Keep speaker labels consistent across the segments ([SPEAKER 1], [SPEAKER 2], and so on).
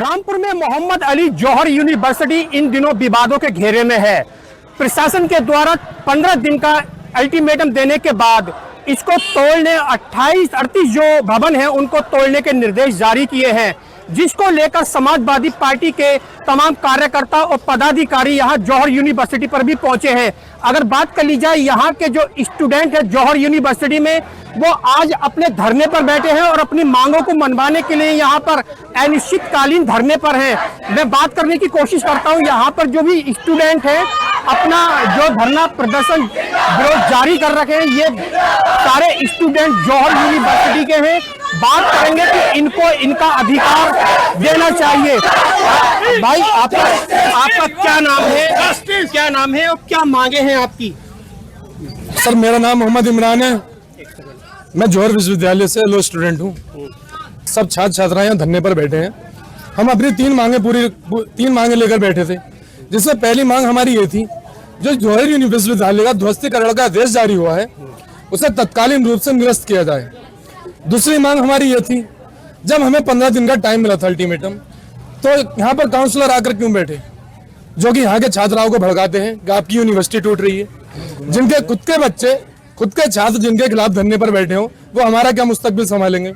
[SPEAKER 1] रामपुर में मोहम्मद अली जौहर यूनिवर्सिटी इन दिनों विवादों के घेरे में है। प्रशासन के द्वारा 15 दिन का अल्टीमेटम देने के बाद इसको तोड़ने 38 जो भवन है उनको तोड़ने के निर्देश जारी किए हैं, जिसको लेकर समाजवादी पार्टी के तमाम कार्यकर्ता और पदाधिकारी यहां जौहर यूनिवर्सिटी पर भी पहुंचे हैं। अगर बात कर ली जाए यहां के जो स्टूडेंट है जौहर यूनिवर्सिटी में, वो आज अपने धरने पर बैठे हैं और अपनी मांगों को मनवाने के लिए यहां पर अनिश्चितकालीन धरने पर हैं। मैं बात करने की कोशिश करता हूं, यहां पर जो भी स्टूडेंट हैं अपना जो धरना प्रदर्शन विरोध जारी कर रखे हैं, ये सारे स्टूडेंट जौहर यूनिवर्सिटी के हैं। बात करेंगे कि इनको इनका अधिकार देना चाहिए। भाई आपका क्या नाम है और क्या मांगे हैं आपकी?
[SPEAKER 2] सर मेरा नाम मोहम्मद इमरान है, मैं जौहर विश्वविद्यालय से लॉ स्टूडेंट हूँ। सब छात्र छात्राएं यहाँ धरने पर बैठे हैं। हम अपनी तीन मांगे लेकर बैठे थे, जिसमें पहली मांग हमारी ये थी, जो जौहर विश्वविद्यालय का ध्वस्तीकरण का आदेश जारी हुआ है उसे तत्कालीन रूप से निरस्त किया जाए। दूसरी मांग हमारी ये थी, जब हमें 15 दिन का टाइम मिला था अल्टीमेटम, तो यहाँ पर काउंसलर आकर क्यों बैठे जो कि यहाँ के छात्राओं को भड़काते हैं कि आपकी यूनिवर्सिटी टूट रही है। जिनके खुद के बच्चे, खुद के छात्र जिनके खिलाफ धरने पर बैठे हो, वो हमारा क्या मुस्तकबिल संभालेंगे?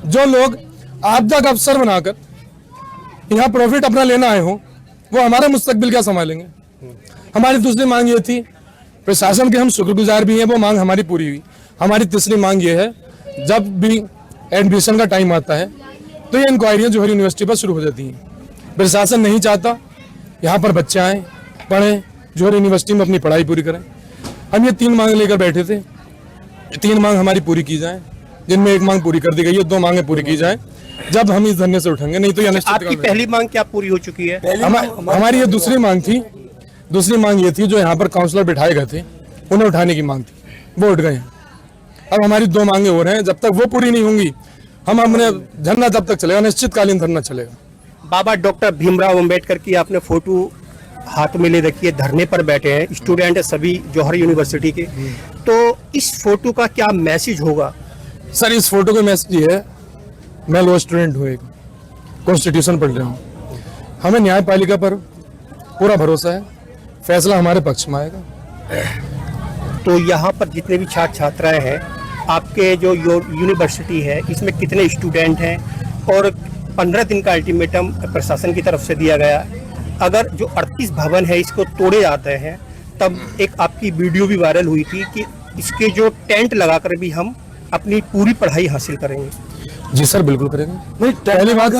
[SPEAKER 2] जो लोग आपदा का अफसर बनाकर यहाँ प्रॉफिट अपना लेना आए हो, वो हमारा मुस्तकबिल क्या संभालेंगे? हमारी दूसरी मांग ये थी, प्रशासन के हम शुक्रगुजार भी हैं, वो मांग हमारी पूरी हुई। हमारी तीसरी मांग ये है, जब भी एडमिशन का टाइम आता है तो ये इंक्वायरियाँ जौहर यूनिवर्सिटी पर शुरू हो जाती हैं। प्रशासन नहीं चाहता यहाँ पर बच्चे आए, पढ़ें, जौहर यूनिवर्सिटी में अपनी पढ़ाई पूरी करें। हम ये तीन मांग लेकर बैठे थे, तीन मांग हमारी पूरी की जाए, जिनमें एक मांग पूरी कर दी गई है, दो मांगे पूरी की जाए जब हम इस धरने से उठेंगे, नहीं तो ये अनिश्चित।
[SPEAKER 1] आपकी पहली मांग क्या पूरी हो चुकी है?
[SPEAKER 2] हमारी ये दूसरी मांग थी। दूसरी मांग ये थी, जो यहाँ पर काउंसलर बिठाए गए थे उन्हें उठाने की मांग थी, वो उठ गए हैं। अब हमारी दो मांगे हो रहे हैं, जब तक वो पूरी नहीं होंगी हम अपने धरना तब तक चलेगा, अनिश्चितकालीन धरना चलेगा।
[SPEAKER 1] बाबा डॉक्टर भीमराव अंबेडकर की आपने फोटो हाथ में ले रखी है, धरने पर बैठे हैं, स्टूडेंट है सभी जौहर यूनिवर्सिटी के, तो इस फोटो का क्या मैसेज होगा?
[SPEAKER 2] सर इस फोटो का मैसेज ये है, मैं लॉ स्टूडेंट हूँ, एक कॉन्स्टिट्यूशन पढ़ रहा हूँ, हमें न्यायपालिका पर पूरा भरोसा है, फैसला हमारे पक्ष में आएगा।
[SPEAKER 1] तो यहाँ पर जितने भी छात्र छात्राएं हैं, आपके जो यूनिवर्सिटी है इसमें कितने स्टूडेंट हैं और 15 दिन का अल्टीमेटम प्रशासन की तरफ से दिया गया, अगर जो 38 भवन है इसको तोड़े जाते हैं, तब एक आपकी वीडियो भी वायरल हुई थी कि इसके जो टेंट लगाकर भी हम अपनी पूरी पढ़ाई हासिल करेंगे।
[SPEAKER 2] जी सर बिल्कुल करेंगे।
[SPEAKER 3] नहीं,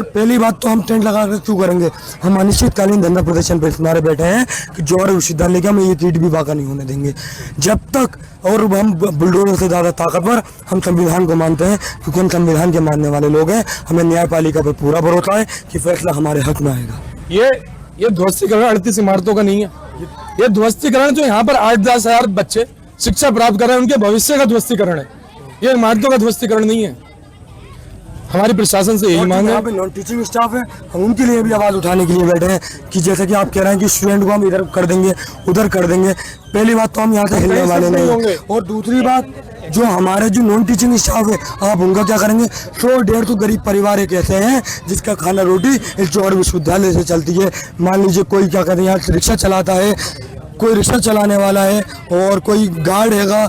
[SPEAKER 3] पहली बात तो हम टेंट लगा कर क्यों करेंगे? हम अनिश्चितकालीन धरना प्रदर्शन पर तुम्हारे बैठे हैं कि जौहर विश्वविद्यालय का हम ये कीट भी वाक़ा नहीं होने देंगे जब तक, और हम बुलडोजर से ज़्यादा ताकतवर हम संविधान को मानते हैं, क्योंकि हम संविधान के मानने वाले लोग हैं। हमें न्यायपालिका पर पूरा भरोसा है कि फैसला हमारे हक में आएगा।
[SPEAKER 2] ये ध्वस्तीकरण 38 इमारतों का नहीं है, ये ध्वस्तीकरण जो यहाँ पर 8-10 हजार बच्चे शिक्षा प्राप्त कर रहे हैं उनके भविष्य का ध्वस्तीकरण है, ये इमारतों का ध्वस्तीकरण नहीं है। हमारी प्रशासन से यही मांग है।
[SPEAKER 3] यहाँ पे नॉन टीचिंग स्टाफ है, हम उनके लिए भी आवाज उठाने के लिए बैठे हैं कि जैसे कि आप कह रहे हैं कि स्टूडेंट को हम इधर कर देंगे उधर कर देंगे, पहली बात तो हम यहाँ से हिलने वाले नहीं होंगे। और दूसरी बात, जो हमारे जो नॉन टीचिंग स्टाफ है आप उनका क्या करेंगे? 100-150 गरीब परिवार एक ऐसे हैं जिसका खाना रोटी इस जौहर विश्वविद्यालय से चलती है। मान लीजिए कोई क्या कहते हैं, यहाँ रिक्शा चलाता है, कोई रिक्शा चलाने वाला है और कोई गार्ड हैगा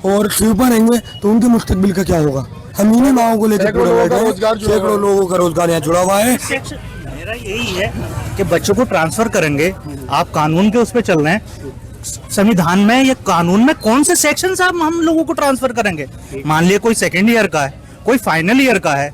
[SPEAKER 3] और स्वीपर रहेंगे, तो उनके मुस्तकबिल का क्या होगा? हम इन्हीं मांगों को लेकर सैकड़ों लोगों का रोजगार यहाँ जुड़ा हुआ है।
[SPEAKER 4] मेरा यही है कि बच्चों को ट्रांसफर करेंगे, आप कानून के उस पर चल रहे हैं, संविधान में या कानून में कौन से सेक्शन से हम लोगों को ट्रांसफर करेंगे? मान लिया कोई सेकेंड ईयर का है, कोई फाइनल ईयर का है,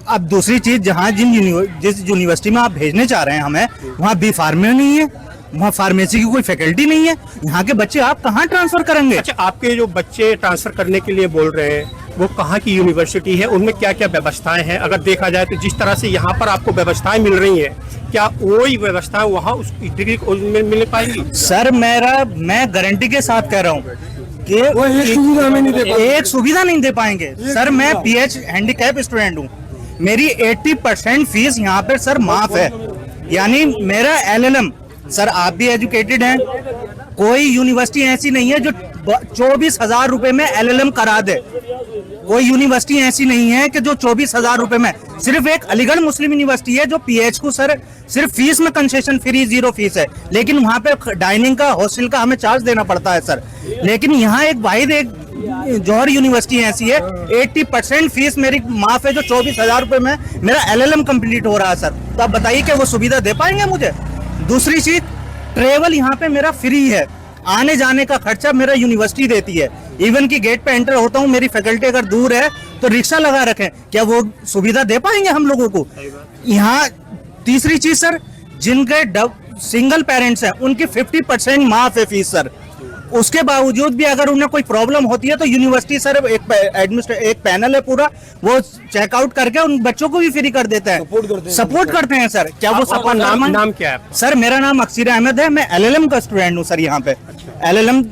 [SPEAKER 4] अब दूसरी चीज, जहाँ जिस यूनिवर्सिटी में आप भेजने चाह रहे हैं हमें, वहाँ बी फार्मे नहीं है, वहाँ फार्मेसी की कोई फैकल्टी नहीं है, यहाँ के बच्चे आप कहाँ ट्रांसफर करेंगे?
[SPEAKER 1] अच्छा, आपके जो बच्चे ट्रांसफर करने के लिए बोल रहे हैं वो कहाँ की यूनिवर्सिटी है, उनमें क्या क्या व्यवस्थाएं हैं? अगर देखा जाए तो जिस तरह से यहाँ पर आपको व्यवस्थाएं मिल रही हैं, क्या वही व्यवस्थाएं वहाँ उस डिग्री में मिल पाएंगी?
[SPEAKER 4] सर मैं गारंटी के साथ कह रहा हूँ कि एक सुविधा नहीं दे पाएंगे। सर मैं PH हैंडीकैप स्टूडेंट हूँ, मेरी 80% फीस यहाँ पर सर माफ है, यानी मेरा LLM। सर आप भी एजुकेटेड हैं, कोई यूनिवर्सिटी ऐसी नहीं है जो 24,000 रुपए में LLM करा दे। कोई यूनिवर्सिटी ऐसी नहीं है कि जो 24,000 रुपए में, सिर्फ एक अलीगढ़ मुस्लिम यूनिवर्सिटी है जो पीएच को सर सिर्फ फीस में कंसेशन फ्री 0 फीस है, लेकिन वहां पे डाइनिंग का हॉस्टल का हमें चार्ज देना पड़ता है सर। लेकिन यहाँ एक वाहिद एक जौहर यूनिवर्सिटी ऐसी है 80% फीस मेरी माफ है, जो 24,000 रुपए में मेरा LLM कंप्लीट हो रहा है सर। तो आप बताइए कि वो सुविधा दे पाएंगे मुझे? दूसरी चीज, ट्रेवल यहाँ पे मेरा फ्री है, आने जाने का खर्चा मेरा यूनिवर्सिटी देती है। इवन की गेट पे एंटर होता हूँ, मेरी फैकल्टी अगर दूर है तो रिक्शा लगा रखें, क्या वो सुविधा दे पाएंगे हम लोगों को यहाँ? तीसरी चीज सर, जिनके सिंगल पेरेंट्स हैं उनकी 50% माफ है फीस सर। उसके बावजूद भी अगर उन्हें कोई प्रॉब्लम होती है तो यूनिवर्सिटी सर एक पैनल है पूरा, वो चेकआउट करके उन बच्चों को भी फ्री कर देता है, सपोर्ट करते हैं सर। क्या वो सपोर्ट?
[SPEAKER 1] नाम क्या है?
[SPEAKER 4] सर मेरा नाम अक्सीर अहमद है, मैं LLM का स्टूडेंट हूँ सर। यहाँ पे LLM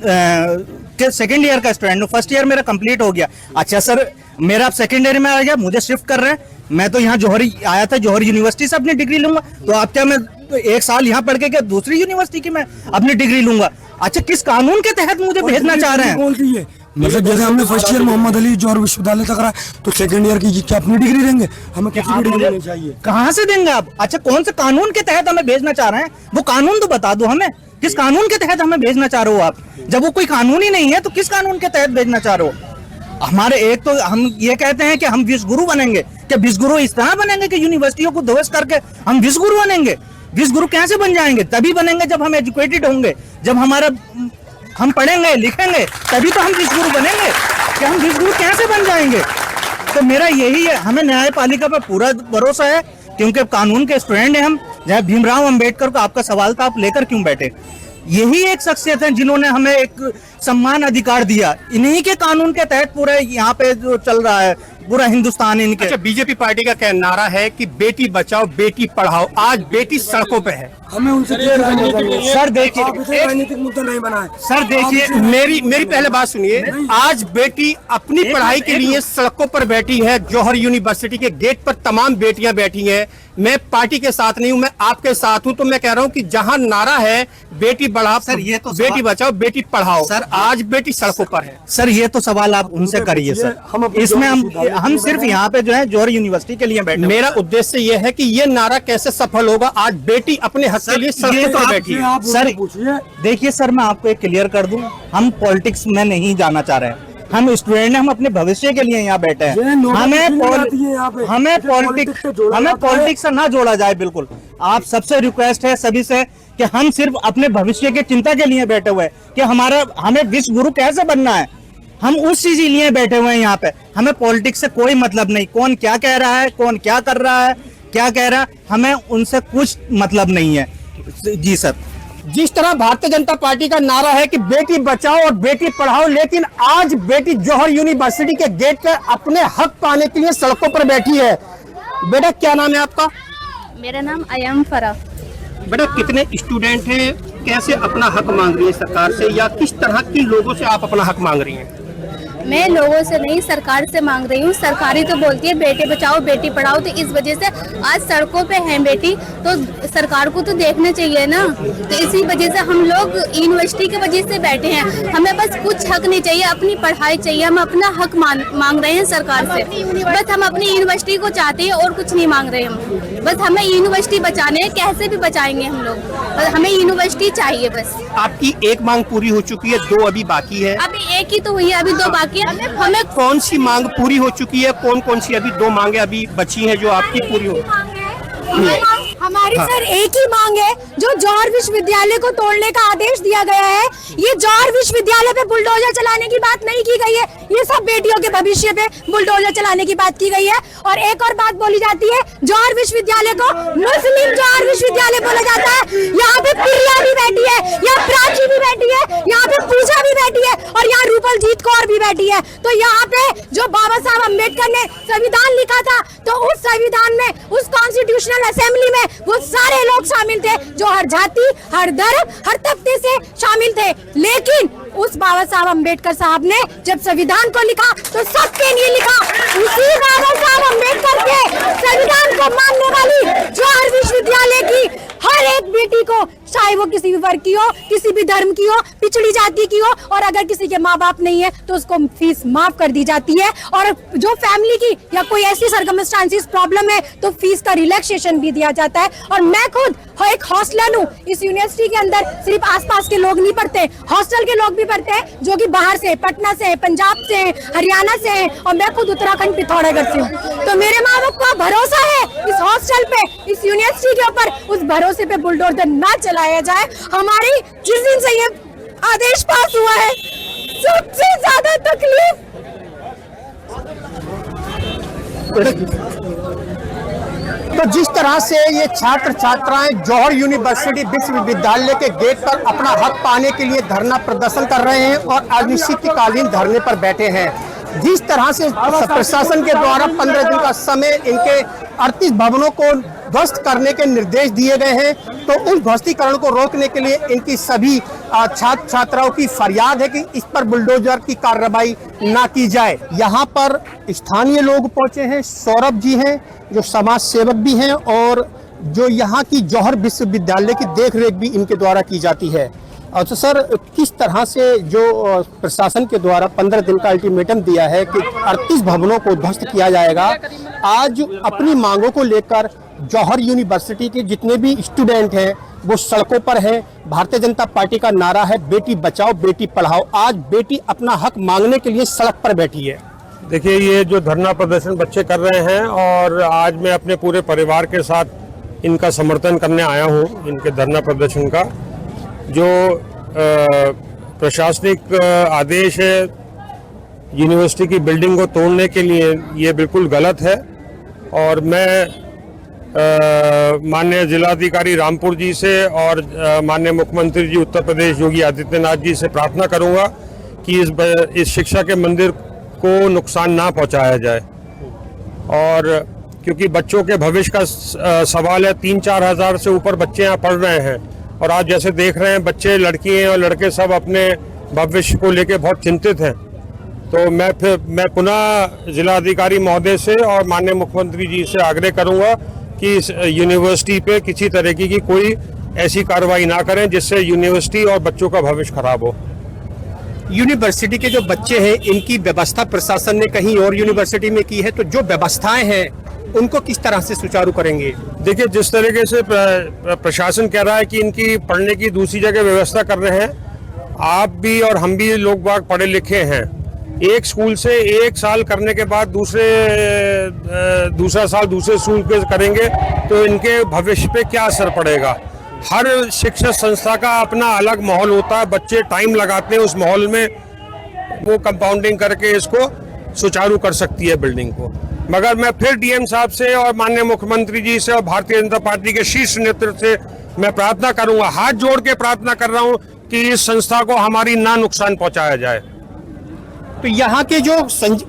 [SPEAKER 4] के सेकंड ईयर का स्टूडेंट हूँ, फर्स्ट ईयर मेरा कंप्लीट हो गया। अच्छा सर, मेरा अब सेकंड ईयर में आ गया, मुझे शिफ्ट कर रहे हैं। मैं तो यहाँ जौहर आया था, जौहर यूनिवर्सिटी से अपनी डिग्री लूंगा, तो अब क्या मैं तो 1 साल यहाँ पढ़ के क्या दूसरी यूनिवर्सिटी की मैं अपनी डिग्री लूंगा? अच्छा, किस कानून के तहत मुझे भेजना चाह रहे हैं?
[SPEAKER 3] कौन सी है? मतलब जैसे हमने फर्स्ट ईयर मोहम्मद अली जौहर विश्वविद्यालय तक रहा, तो सेकंड ईयर की क्या अपनी डिग्री देंगे? हमें किसी की डिग्री नहीं चाहिए।
[SPEAKER 4] कहाँ से देंगे आप? अच्छा, कौन से कानून के तहत हमें भेजना चाह रहे हैं? वो कानून तो बता दो हमें, किस कानून के तहत हमें भेजना चाह रहे हो आप? जब वो कोई कानून ही नहीं है तो किस कानून के तहत भेजना चाह रहे हो? हमारे एक तो हम ये कहते हैं कि हम विश्वगुरु बनेंगे, क्या विश्वगुरु इस तरह बनेंगे कि यूनिवर्सिटियों को ध्वस्त करके हम विश्वगुरु बनेंगे? विश्वगुरु कैसे बन जाएंगे? तभी बनेंगे जब हम एजुकेटेड होंगे, जब हम पढ़ेंगे लिखेंगे, तभी तो हम विश्वगुरु बनेंगे। कि हम विश्वगुरु कैसे बन जाएंगे? तो मेरा यही है, हमें न्यायपालिका पर पूरा भरोसा है, क्योंकि कानून के स्टूडेंट हैं हम। जहाँ भीमराव अंबेडकर को आपका सवाल था, आप लेकर क्यों बैठे? यही एक शख्सियत है जिन्होंने हमें एक सम्मान अधिकार दिया, इन्हीं के कानून के तहत पूरा यहाँ पे जो चल रहा है पूरा हिंदुस्तान इनके।
[SPEAKER 1] अच्छा, बीजेपी पार्टी का क्या नारा है कि बेटी बचाओ बेटी पढ़ाओ, आज बेटी सड़कों पे है।
[SPEAKER 3] हमें उनसे
[SPEAKER 4] सर देखिए,
[SPEAKER 3] राजनीतिक मुद्दा नहीं बना है।
[SPEAKER 4] सर देखिए,
[SPEAKER 1] मेरी पहले बात सुनिए। आज बेटी अपनी पढ़ाई के लिए सड़कों पर बैठी है, जौहर यूनिवर्सिटी के गेट पर तमाम बेटियां बैठी हैं। मैं पार्टी के साथ नहीं हूं, मैं आपके साथ हूं, तो मैं कह रहा हूं कि जहां नारा है बेटी बढ़ाओ
[SPEAKER 4] सर, ये तो
[SPEAKER 1] बेटी बचाओ बेटी पढ़ाओ,
[SPEAKER 4] सर
[SPEAKER 1] आज बेटी सड़कों पर है।
[SPEAKER 4] सर ये तो सवाल आप उनसे करिए सर। इसमें हम सिर्फ यहाँ पे जो है जौहर यूनिवर्सिटी के लिए बैठे।
[SPEAKER 1] मेरा उद्देश्य ये है कि ये नारा कैसे सफल होगा? आज बेटी अपने हक के लिए सड़कों पर बैठी है।
[SPEAKER 4] सर देखिए सर, मैं आपको एक क्लियर कर दूं, हम पॉलिटिक्स में नहीं जाना चाह रहे हैं, हम स्टूडेंट हैं, हम अपने भविष्य के लिए यहाँ बैठे हैं। हमें पॉलिटिक्स से ना जोड़ा जाए। बिल्कुल, आप सबसे रिक्वेस्ट है सभी से कि हम सिर्फ अपने भविष्य की चिंता के लिए बैठे हुए हैं कि हमें विश्व गुरु कैसे बनना है, हम उस चीज के लिए बैठे हुए हैं यहाँ पे। हमें पॉलिटिक्स से कोई मतलब नहीं, कौन क्या कह रहा है, कौन क्या कर रहा है, क्या कह रहा है, हमें उनसे कुछ मतलब नहीं है। जी सर,
[SPEAKER 1] जिस तरह भारतीय जनता पार्टी का नारा है कि बेटी बचाओ और बेटी पढ़ाओ, लेकिन आज बेटी जौहर यूनिवर्सिटी के गेट पे अपने हक पाने के लिए सड़कों पर बैठी है। बेटा क्या नाम है आपका?
[SPEAKER 5] मेरा नाम अयम फरा।
[SPEAKER 1] बेटा कितने स्टूडेंट हैं, कैसे अपना हक मांग रही है सरकार से, या किस तरह के लोगों से आप अपना हक मांग रही हैं?
[SPEAKER 5] मैं लोगों से नहीं, सरकार से मांग रही हूँ। सरकारी तो बोलती है बेटे बचाओ बेटी पढ़ाओ, तो इस वजह से आज सड़कों पे हैं बेटी, तो सरकार को तो देखना चाहिए ना। तो इसी वजह से हम लोग यूनिवर्सिटी की वजह से बैठे हैं। हमें बस कुछ हक नहीं चाहिए, अपनी पढ़ाई चाहिए। हम अपना हक मांग रहे हैं सरकार से, बस हम अपनी यूनिवर्सिटी को चाहते हैं और कुछ नहीं मांग रहे हम। बस हमें यूनिवर्सिटी बचाने, कैसे भी बचाएंगे हम लोग, बस हमें यूनिवर्सिटी चाहिए बस।
[SPEAKER 1] आपकी एक मांग पूरी हो चुकी है, 2 अभी बाकी है।
[SPEAKER 5] अभी एक ही तो हुई है, अभी 2 बाकी है। हमें
[SPEAKER 1] कौन सी मांग पूरी हो चुकी है, कौन कौन सी अभी 2 मांगे अभी बची हैं जो आपकी पूरी हो?
[SPEAKER 6] हमारी सर एक ही मांग है, जो जौहर विश्वविद्यालय को तोड़ने का आदेश दिया गया है। ये जौहर विश्वविद्यालय पे बुलडोजर चलाने की बात नहीं की गई है, ये सब बेटियों के भविष्य पे बुलडोजर चलाने की बात की गई है। और एक और बात बोली जाती है, जौहर विश्वविद्यालय को मुस्लिम जौहर विश्वविद्यालय बोला जाता है। यहाँ पे प्रिया भी बैठी है, यहाँ प्राची भी बैठी है, यहाँ पे पूजा भी बैठी है, और यहाँ रूपलजीत कौर भी बैठी है। तो यहाँ पे जो बाबा साहब अम्बेडकर ने संविधान लिखा था, तो उस संविधान में, उस कॉन्स्टिट्यूशनल असेंबली में वो सारे लोग शामिल थे जो हर जाति, हर धर्म, हर तबके से शामिल थे। लेकिन उस बाबा साहब अम्बेडकर साहब ने जब संविधान को लिखा तो सबके लिए लिखा। उसी बाबा साहब अम्बेडकर के संविधान को मानने वाली जौहर विश्वविद्यालय की हर एक बेटी को चाहे वो किसी भी वर्ग की हो, किसी भी धर्म की हो, पिछड़ी जाति की हो, और अगर किसी के माँ बाप नहीं है तो उसको फीस माफ कर दी जाती है। और जो फैमिली की या कोई ऐसी सर्कमस्टांसिस प्रॉब्लम है तो फीस का रिलैक्सेशन भी दिया जाता है। और मैं खुद एक हॉस्टलर हूँ। इस यूनिवर्सिटी के अंदर सिर्फ आसपास के लोग नहीं पढ़ते, हॉस्टल के लोग भी पढ़ते हैं, जो कि बाहर से, पटना से, पंजाब से, हरियाणा से हैं, और मैं खुद उत्तराखंड पिथौरागढ़ से हूँ। तो मेरे माँ बाप को भरोसा है इस हॉस्टल पे, इस यूनिवर्सिटी के ऊपर, उस भरोसे पे बुलडोजर ना चलाया जाए। हमारी जिस दिन से ये आदेश पास हुआ है, सबसे ज्यादा तकलीफ
[SPEAKER 1] तो जिस तरह से ये छात्र छात्राएं जौहर यूनिवर्सिटी विश्वविद्यालय के गेट पर अपना हक पाने के लिए धरना प्रदर्शन कर रहे हैं और अनिश्चितकालीन धरने पर बैठे हैं, जिस तरह से प्रशासन के द्वारा 15 दिन का समय इनके 38 भवनों को ध्वस्त करने के निर्देश दिए गए हैं, तो उस ध्वस्तीकरण को रोकने के लिए इनकी सभी छात्र छात्राओं की फरियाद है कि इस पर बुलडोजर की कार्रवाई ना की जाए। यहाँ पर स्थानीय लोग पहुंचे हैं, सौरभ जी हैं जो समाज सेवक भी हैं और जो यहाँ की जौहर विश्वविद्यालय की देखरेख भी इनके द्वारा की जाती है। तो सर, किस तरह से जो प्रशासन के द्वारा 15 दिन का अल्टीमेटम दिया है कि 38 भवनों को ध्वस्त किया जाएगा, आज अपनी मांगों को लेकर जौहर यूनिवर्सिटी के जितने भी स्टूडेंट हैं वो सड़कों पर हैं। भारतीय जनता पार्टी का नारा है बेटी बचाओ बेटी पढ़ाओ। आज बेटी अपना हक मांगने के लिए सड़क पर बैठी है।
[SPEAKER 7] देखिए, ये जो धरना प्रदर्शन बच्चे कर रहे हैं और आज मैं अपने पूरे परिवार के साथ इनका समर्थन करने आया हूँ, इनके धरना प्रदर्शन का। जो प्रशासनिक आदेश है यूनिवर्सिटी की बिल्डिंग को तोड़ने के लिए, ये बिल्कुल गलत है। और मैं माननीय जिलाधिकारी रामपुर जी से और माननीय मुख्यमंत्री जी उत्तर प्रदेश योगी आदित्यनाथ जी से प्रार्थना करूंगा कि इस शिक्षा के मंदिर को नुकसान ना पहुंचाया जाए। और क्योंकि बच्चों के भविष्य का सवाल है, 3-4 हज़ार से ऊपर बच्चे यहाँ पढ़ रहे हैं और आप जैसे देख रहे हैं बच्चे, लड़कियाँ और लड़के सब अपने भविष्य को लेकर बहुत चिंतित हैं। तो मैं पुनः जिलाधिकारी महोदय से और माननीय मुख्यमंत्री जी से आग्रह करूंगा कि इस यूनिवर्सिटी पे किसी तरीके की कोई ऐसी कार्रवाई ना करें जिससे यूनिवर्सिटी और बच्चों का भविष्य खराब हो।
[SPEAKER 1] यूनिवर्सिटी के जो बच्चे हैं इनकी व्यवस्था प्रशासन ने कहीं और यूनिवर्सिटी में की है, तो जो व्यवस्थाएं हैं उनको किस तरह से सुचारू करेंगे?
[SPEAKER 7] देखिए, जिस तरीके से प्रशासन कह रहा है कि इनकी पढ़ने की दूसरी जगह व्यवस्था कर रहे हैं, आप भी और हम भी लोग बाग पढ़े लिखे हैं। एक स्कूल से 1 साल करने के बाद दूसरा साल दूसरे स्कूल पे करेंगे तो इनके भविष्य पे क्या असर पड़ेगा? हर शिक्षा संस्था का अपना अलग माहौल होता है, बच्चे टाइम लगाते हैं उस माहौल में, वो कंपाउंडिंग करके इसको सुचारू कर सकती है बिल्डिंग को। मगर मैं फिर डीएम साहब से और माननीय मुख्यमंत्री जी से और भारतीय जनता पार्टी के शीर्ष नेतृत्व से मैं प्रार्थना करूंगा, हाथ जोड़ के प्रार्थना कर रहा हूं कि इस संस्था को हमारी ना नुकसान पहुंचाया जाए।
[SPEAKER 1] तो यहाँ के जो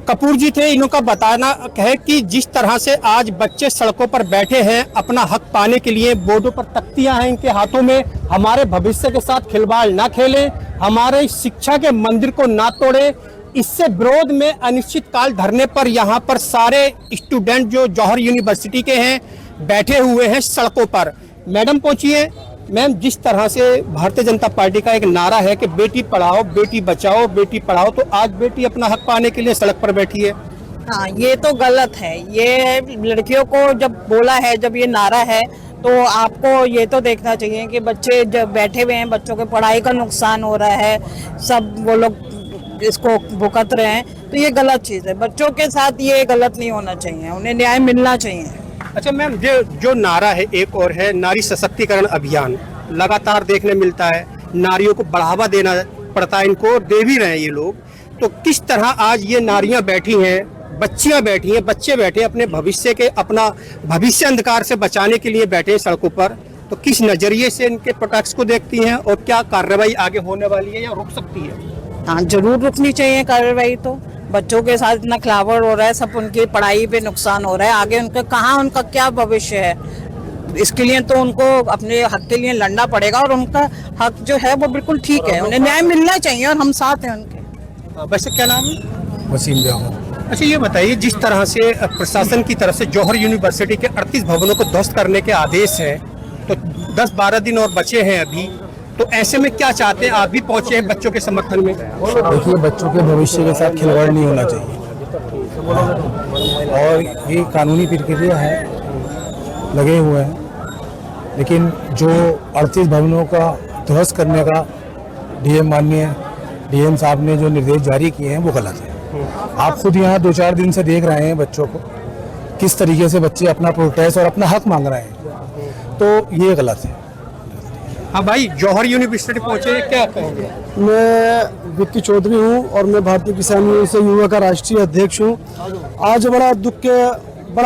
[SPEAKER 1] कपूर जी थे, इनका बताना है कि जिस तरह से आज बच्चे सड़कों पर बैठे हैं अपना हक पाने के लिए, बोर्डों पर तख्तियां हैं इनके हाथों में, हमारे भविष्य के साथ खिलवाड़ ना खेलें, हमारे शिक्षा के मंदिर को ना तोड़े, इससे विरोध में अनिश्चितकाल धरने पर यहाँ पर सारे स्टूडेंट जो जौहर यूनिवर्सिटी के हैं बैठे हुए हैं सड़कों पर। मैडम पहुंचिए। मैम, जिस तरह से भारतीय जनता पार्टी का एक नारा है कि बेटी पढ़ाओ बेटी बचाओ बेटी पढ़ाओ, तो आज बेटी अपना हक पाने के लिए सड़क पर बैठी है।
[SPEAKER 8] हाँ, ये तो गलत है। ये लड़कियों को जब बोला है, जब ये नारा है, तो आपको ये तो देखना चाहिए कि बच्चे जब बैठे हुए हैं, बच्चों के पढ़ाई का नुकसान हो रहा है, सब वो लोग इसको भुगत रहे हैं, तो ये गलत चीज़ है। बच्चों के साथ ये गलत नहीं होना चाहिए, उन्हें न्याय मिलना चाहिए।
[SPEAKER 1] अच्छा मैम, जो नारा है एक और है नारी सशक्तिकरण अभियान, लगातार देखने मिलता है, नारियों को बढ़ावा देना पड़ता है, इनको दे भी रहे हैं ये लोग। तो किस तरह आज ये नारियां बैठी हैं, बच्चियां बैठी हैं, बच्चे बैठे अपने भविष्य के, अपना भविष्य अंधकार से बचाने के लिए बैठे हैं सड़कों पर, तो किस नजरिए से इनके प्रोटेक्ट्स को देखती हैं और क्या कार्रवाई आगे होने वाली है या रुक सकती है?
[SPEAKER 8] हाँ, जरूर रुकनी चाहिए कार्रवाई। तो बच्चों के साथ इतना खिलाफड़ हो रहा है, सब उनकी पढ़ाई पे नुकसान हो रहा है, आगे उनका कहाँ, उनका क्या भविष्य है? इसके लिए तो उनको अपने हक के लिए लड़ना पड़ेगा और उनका हक जो है वो बिल्कुल ठीक है, उन्हें न्याय मिलना चाहिए और हम साथ हैं उनके।
[SPEAKER 1] वैसे क्या नाम है?
[SPEAKER 2] वसीम जामा।
[SPEAKER 1] अच्छा, ये बताइए, जिस तरह से प्रशासन की तरफ से जौहर यूनिवर्सिटी के 38 भवनों को ध्वस्त करने के आदेश हैं, तो 10-12 दिन और बचे हैं अभी, तो ऐसे में क्या चाहते हैं? आप भी पहुंचे हैं बच्चों के समर्थन में।
[SPEAKER 2] देखिए, बच्चों के भविष्य के साथ खिलवाड़ नहीं होना चाहिए और ये कानूनी प्रक्रिया है, लगे हुए हैं। लेकिन जो 38 भवनों का ध्वस्त करने का माननीय डीएम साहब ने जो निर्देश जारी किए हैं वो गलत है। आप खुद यहाँ 2-4 दिन से देख रहे हैं बच्चों को, किस तरीके से बच्चे अपना प्रोटेस्ट और अपना हक मांग रहे हैं, तो ये गलत है।
[SPEAKER 1] हाँ भाई, जौहर यूनिवर्सिटी पहुंचे, क्या कहेंगे?
[SPEAKER 3] मैं विक्की चौधरी हूँ और मैं भारतीय किसान यूनियन से युवा का राष्ट्रीय अध्यक्ष हूँ। आज बड़ा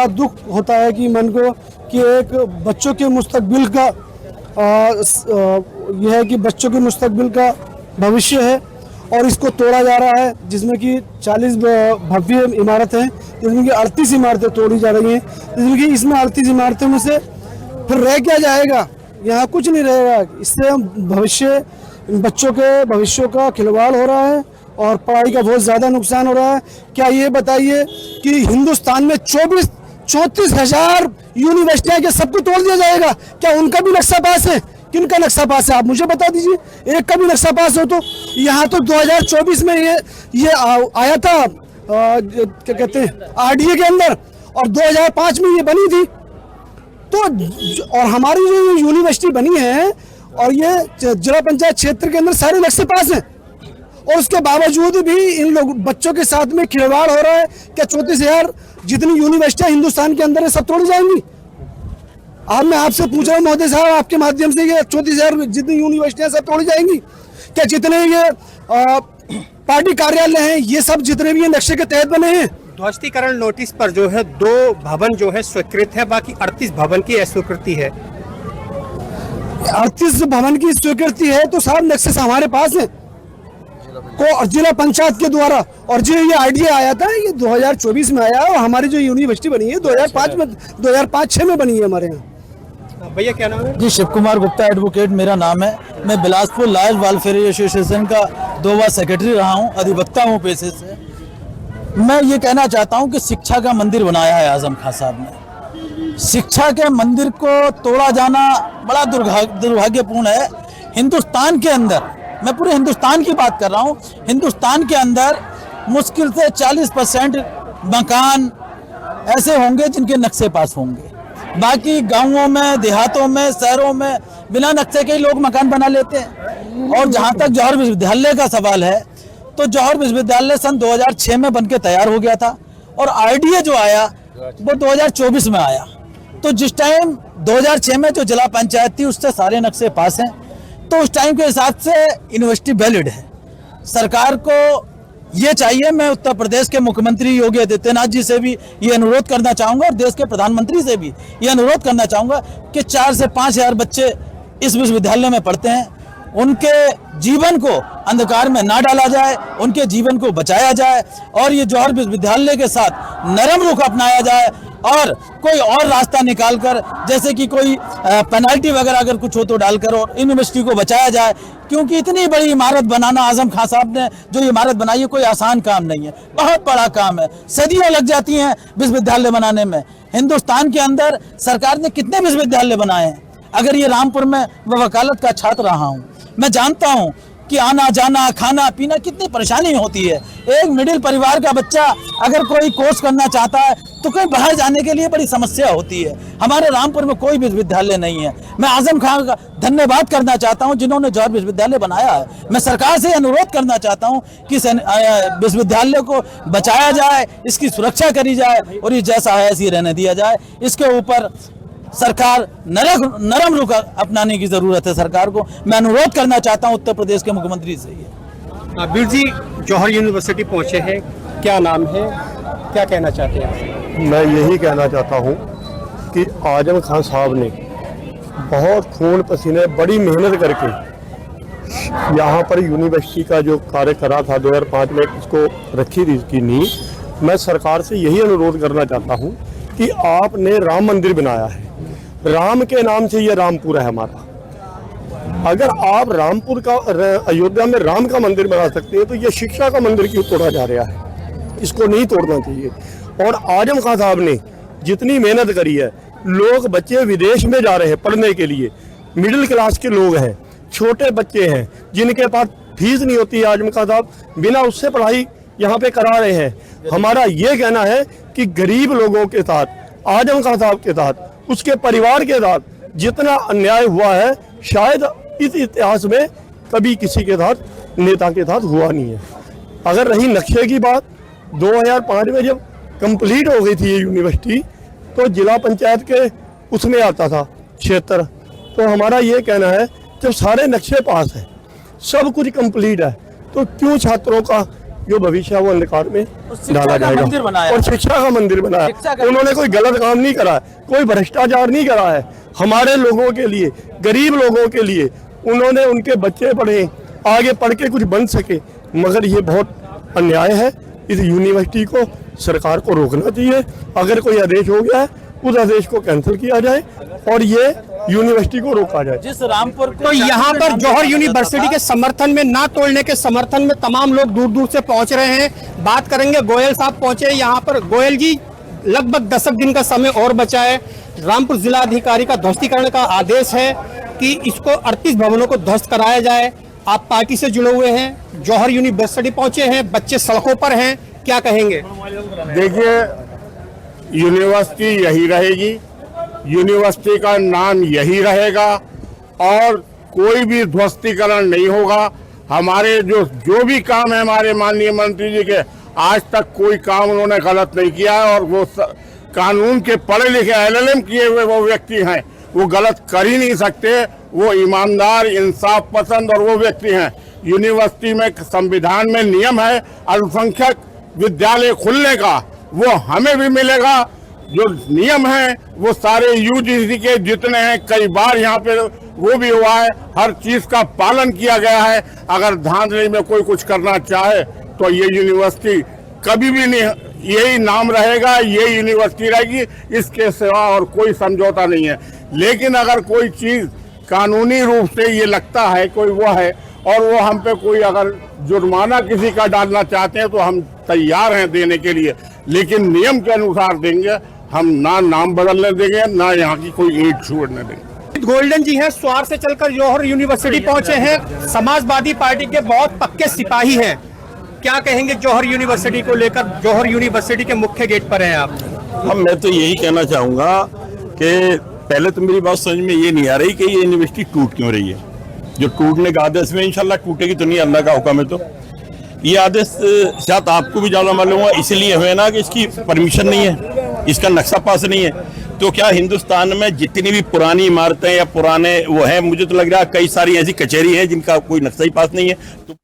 [SPEAKER 3] दुख होता है कि मन को कि एक बच्चों के मुस्तकबिल का यह है कि बच्चों के मुस्तकबिल का भविष्य है और इसको तोड़ा जा रहा है, जिसमें कि 40 भव्य इमारतें हैं, जिसमें कि 38 इमारतें तोड़ी जा रही हैं, जिसमें कि इसमें 38 इमारतों में से फिर रह क्या जाएगा? यहाँ कुछ नहीं रहेगा। इससे बच्चों के भविष्य का खिलवाड़ हो रहा है और पढ़ाई का बहुत ज़्यादा नुकसान हो रहा है। क्या ये बताइए कि हिंदुस्तान में 34,000 यूनिवर्सिटियाँ के सबको तोड़ दिया जाएगा? क्या उनका भी नक्शा पास है? किनका नक्शा पास है? आप मुझे बता दीजिए। एक का भी नक्शा पास हो तो यहाँ तो 2024 में ये आया था, क्या कहते हैं, आरडीए के अंदर, और 2005 में ये बनी थी। तो और हमारी जो यूनिवर्सिटी बनी है और ये जिला पंचायत क्षेत्र के अंदर सारे नक्शे पास हैं, और उसके बावजूद भी इन लोग बच्चों के साथ में खिलवाड़ हो रहा है। क्या 34,000 जितनी यूनिवर्सिटियां हिंदुस्तान के अंदर है सब तोड़ी जाएंगी? अब मैं आपसे पूछ रहा हूँ महोदय साहब, आपके माध्यम से, ये 34,000 जितनी यूनिवर्सिटियां सब तोड़ी जाएंगी? क्या जितने ये पार्टी कार्यालय हैं ये सब जितने भी ये नक्शे के तहत बने हैं?
[SPEAKER 1] ध्वस्तीकरण नोटिस पर जो है 2 भवन जो है स्वीकृत है, बाकी 38 भवन की अस्वीकृति है।
[SPEAKER 3] 38 भवन की स्वीकृति है तो सारे नक्शे हमारे पास हैं को जिला पंचायत के द्वारा, और जो ये आईडिया आया था ये 2024 में आया और हमारी जो यूनिवर्सिटी बनी है 2005-6 में बनी है हमारे यहाँ।
[SPEAKER 1] भैया क्या नाम है?
[SPEAKER 9] जी, शिव कुमार गुप्ता एडवोकेट मेरा नाम है। मैं बिलासपुर लायर्स वेलफेयर एसोसिएशन का 2 बार सेक्रेटरी रहा हूँ, अधिवक्ता हूँ पेशे से। मैं ये कहना चाहता हूँ कि शिक्षा का मंदिर बनाया है आजम खान साहब ने। शिक्षा के मंदिर को तोड़ा जाना बड़ा दुर्भाग्यपूर्ण है। हिंदुस्तान के अंदर, मैं पूरे हिंदुस्तान की बात कर रहा हूँ, हिंदुस्तान के अंदर मुश्किल से 40% मकान ऐसे होंगे जिनके नक्शे पास होंगे। बाकी गांवों में, देहातों में, शहरों में बिना नक्शे के ही लोग मकान बना लेते हैं। और जहाँ तक जौहर विश्वविद्यालय का सवाल है, तो जौहर विश्वविद्यालय सन 2006 में बनके तैयार हो गया था और आरडीए जो आया वो 2024 में आया। तो जिस टाइम 2006 में जो जिला पंचायत थी उससे सारे नक्शे पास हैं, तो उस टाइम के हिसाब से यूनिवर्सिटी वैलिड है। सरकार को ये चाहिए, मैं उत्तर प्रदेश के मुख्यमंत्री योगी आदित्यनाथ जी से भी ये अनुरोध करना चाहूँगा और देश के प्रधानमंत्री से भी ये अनुरोध करना चाहूँगा कि 4 से 5,000 बच्चे इस विश्वविद्यालय में पढ़ते हैं, उनके जीवन को अंधकार में ना डाला जाए, उनके जीवन को बचाया जाए और ये जौहर विश्वविद्यालय के साथ नरम रुख अपनाया जाए और कोई और रास्ता निकालकर, जैसे कि कोई पेनल्टी वगैरह अगर कुछ हो तो डालकर और यूनिवर्सिटी को बचाया जाए। क्योंकि इतनी बड़ी इमारत बनाना, आजम खान साहब ने जो इमारत बनाई है, कोई आसान काम नहीं है, बहुत बड़ा काम है। सदियां लग जाती हैं विश्वविद्यालय बनाने में। हिंदुस्तान के अंदर सरकार ने कितने विश्वविद्यालय बनाए हैं? अगर ये रामपुर में वकालत का छात्र रहा हूँ, मैं जानता हूँ कि आना जाना, खाना पीना कितनी परेशानी होती है। एक मिडिल परिवार का बच्चा अगर कोई कोर्स करना चाहता है तो कहीं बाहर जाने के लिए बड़ी समस्या होती है। हमारे रामपुर में कोई विश्वविद्यालय नहीं है। मैं आजम खान का धन्यवाद करना चाहता हूँ जिन्होंने जौहर विश्वविद्यालय बनाया है। मैं सरकार से अनुरोध करना चाहता हूँ कि विश्वविद्यालय को बचाया जाए, इसकी सुरक्षा करी जाए और ये जैसा है ऐसे ही रहने दिया जाए। इसके ऊपर सरकार नरम रुख अपनाने की जरूरत है सरकार को। मैं अनुरोध करना चाहता हूं उत्तर प्रदेश के मुख्यमंत्री से। ये
[SPEAKER 1] बीर जी जौहर यूनिवर्सिटी पहुंचे हैं, क्या नाम है, क्या कहना चाहते हैं?
[SPEAKER 10] मैं यही कहना चाहता हूं कि आजम खान साहब ने बहुत खून पसीने, बड़ी मेहनत करके यहाँ पर यूनिवर्सिटी का जो कार्य करा था 2005 में, इसको रखी थी इसकी नींव। मैं सरकार से यही अनुरोध करना चाहता हूँ कि आपने राम मंदिर बनाया है, राम के नाम से ये रामपुर है हमारा। अगर आप रामपुर का, अयोध्या में राम का मंदिर बना सकते हैं तो ये शिक्षा का मंदिर क्यों तोड़ा जा रहा है? इसको नहीं तोड़ना चाहिए। और आजम खान साहब ने जितनी मेहनत करी है, लोग बच्चे विदेश में जा रहे हैं पढ़ने के लिए, मिडिल क्लास के लोग हैं, छोटे बच्चे हैं, जिनके पास फीस नहीं होती। आजम खान साहब बिना उससे पढ़ाई यहाँ पे करा रहे हैं। हमारा ये कहना है कि गरीब लोगों के साथ, आजम खान साहब के साथ, उसके परिवार के साथ जितना अन्याय हुआ है, शायद इस इतिहास में कभी किसी के साथ, नेता के साथ हुआ नहीं है। अगर रही नक्शे की बात, 2005 में जब कंप्लीट हो गई थी ये यूनिवर्सिटी, तो जिला पंचायत के उसमें आता था क्षेत्र। तो हमारा ये कहना है, जब सारे नक्शे पास हैं, सब कुछ कंप्लीट है, तो क्यों छात्रों का जो भविष्य है वो अंधकार में डाला जाएगा। और शिक्षा का मंदिर बनाया, उन्होंने कोई गलत काम नहीं करा है, कोई भ्रष्टाचार नहीं करा है। हमारे लोगों के लिए, गरीब लोगों के लिए उन्होंने, उनके बच्चे पढ़े, आगे पढ़ के कुछ बन सके। मगर ये बहुत अन्याय है। इस यूनिवर्सिटी को सरकार को रोकना चाहिए। अगर कोई आदेश हो गया है, उस आदेश को कैंसिल किया जाए और ये यूनिवर्सिटी को रोका जाए।
[SPEAKER 9] जिस रामपुर
[SPEAKER 1] तो यहाँ पर जौहर यूनिवर्सिटी के समर्थन में, ना तोड़ने के समर्थन में तमाम लोग दूर दूर से पहुंच रहे हैं। बात करेंगे, गोयल साहब पहुंचे यहाँ पर। गोयल जी, लगभग 10 दिन का समय और बचा है। रामपुर जिला अधिकारी का ध्वस्तीकरण का आदेश है कि इसको 38 भवनों को ध्वस्त कराया जाए। आप पार्टी से जुड़े हुए हैं, जौहर यूनिवर्सिटी पहुंचे हैं, बच्चे सड़कों पर हैं, क्या कहेंगे?
[SPEAKER 7] देखिए, यूनिवर्सिटी यही रहेगी, यूनिवर्सिटी का नाम यही रहेगा और कोई भी ध्वस्तीकरण नहीं होगा। हमारे जो भी काम है हमारे माननीय मंत्री जी के, आज तक कोई काम उन्होंने गलत नहीं किया है। और वो कानून के पढ़े लिखे LLM किए हुए वो व्यक्ति हैं, वो गलत कर ही नहीं सकते। वो ईमानदार, इंसाफ पसंद और वो व्यक्ति हैं। यूनिवर्सिटी में संविधान में नियम है अल्पसंख्यक विद्यालय खुलने का, वो हमें भी मिलेगा। जो नियम है वो सारे UGC के जितने हैं, कई बार यहाँ पे वो भी हुआ है, हर चीज का पालन किया गया है। अगर धांधली में कोई कुछ करना चाहे तो ये यूनिवर्सिटी कभी भी नहीं, यही नाम रहेगा, ये यूनिवर्सिटी रहेगी, इसके सिवा और कोई समझौता नहीं है। लेकिन अगर कोई चीज कानूनी रूप से ये लगता है कोई वो है और वो हम पे कोई अगर जुर्माना किसी का डालना चाहते हैं तो हम तैयार हैं देने के लिए, लेकिन नियम के अनुसार देंगे। हम ना नाम बदलने देंगे, ना यहाँ की कोई ईंट छोड़ने देंगे।
[SPEAKER 1] गोल्डन जी हैं, स्वार से चलकर जौहर यूनिवर्सिटी पहुंचे हैं, समाजवादी पार्टी के बहुत पक्के सिपाही हैं। क्या कहेंगे जौहर यूनिवर्सिटी को लेकर? जौहर यूनिवर्सिटी के मुख्य गेट पर हैं आप।
[SPEAKER 11] मैं तो यही कहना चाहूँगा कि पहले तो मेरी बात समझ में ये नहीं आ रही कि ये यूनिवर्सिटी टूट क्यों रही है। जो टूटने का आदेश में इंशाल्लाह टूटेगी तो नहीं, अल्लाह का हुक्म है। तो ये आदेश शायद आपको भी ज़्यादा मालूम हुआ, इसलिए हुए ना कि इसकी परमिशन नहीं है, इसका नक्शा पास नहीं है। तो क्या हिंदुस्तान में जितनी भी पुरानी इमारतें या पुराने वो हैं, मुझे तो लग रहा है कई सारी ऐसी कचहरी हैं जिनका कोई नक्शा ही पास नहीं है। तो